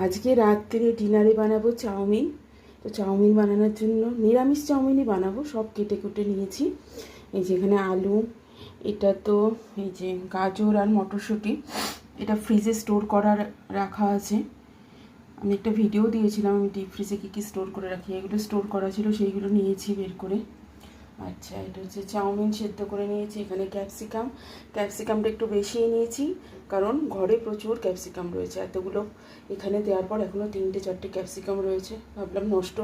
আজকে রাত্রে ডিনারে বানাবো চাউমিন। তো চাউমিন বানানোর জন্য নিরামিষ চাউমিনই বানাবো, সব কেটে কুটে নিয়েছি। এই যে এখানে আলু, এটা তো এই যে গাজর আর মটরশুঁটি, এটা ফ্রিজে স্টোর করা রাখা আছে। আমি একটা ভিডিও দিয়েছিলাম আমি ডিপ ফ্রিজে কী কী স্টোর করে রাখি, এগুলো স্টোর করা ছিল, সেইগুলো নিয়েছি বের করে। আচ্ছা, এটা হচ্ছে চাউমিন সেদ্ধ করে নিয়েছি। এখানে ক্যাপসিকামটা একটু বেশিই নিয়েছি, কারণ ঘরে প্রচুর ক্যাপসিকাম রয়েছে। এতগুলো এখানে দেওয়ার পর এখনও 3-4টে ক্যাপসিকাম রয়েছে, ভাবলাম নষ্ট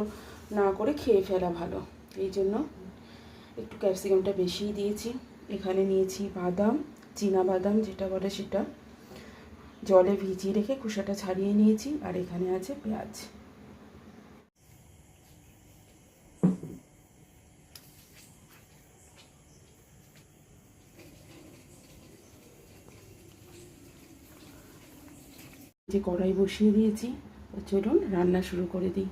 না করে খেয়ে ফেলা ভালো, এই জন্য একটু ক্যাপসিকামটা বেশিই দিয়েছি। এখানে নিয়েছি বাদাম, চীনা বাদাম যেটা বলে সেটা, জলে ভিজিয়ে রেখে খোসাটা ছাড়িয়ে নিয়েছি। আর এখানে আছে পেঁয়াজ। যে কড়াই বসিয়ে দিয়েছি, চলুন রান্না শুরু করে দিই।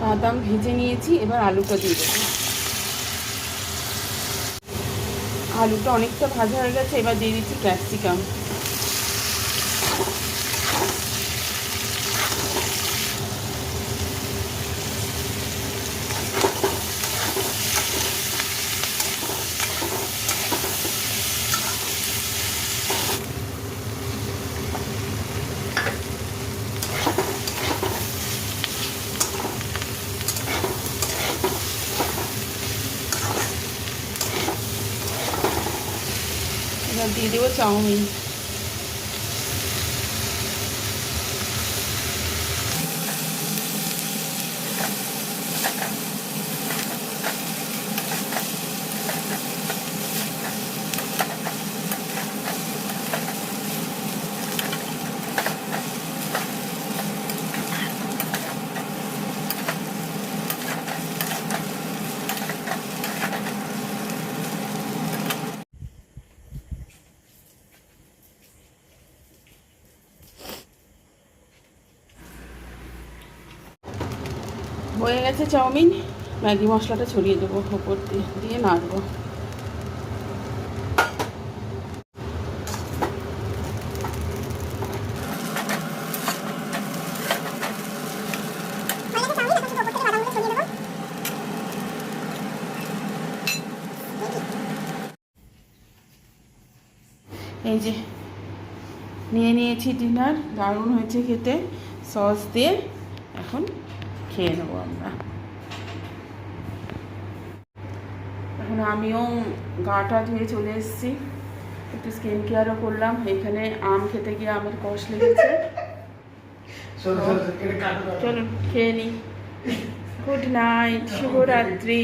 বাদাম ভেজে নিয়েছি, এবার আলুটা দিয়ে দেবো। আলুটা অনেকটা ভাজা হয়ে গেছে, এবার দিয়ে দিচ্ছি ক্যাপসিকাম। এবার দিয়ে দেবো চাউমিন। হয়ে গেছে চাউমিন, ম্যাগি মশলাটা ছড়িয়ে দেবো ওপর দিয়ে নাড়বো। এই যে নিয়ে নিয়েছি ডিনার, দারুণ হয়েছে খেতে, সস দিয়ে। এখন খেয়ে নেবো আমরা। এখন আমিও গাটা ধুয়ে চলে এসেছি, একটু স্কিন কেয়ারও করলাম। এখানে আম খেতে গিয়ে আমের কষ লেগেছে। চলুন খেয়ে নিই। গুড নাইট, শুভরাত্রি।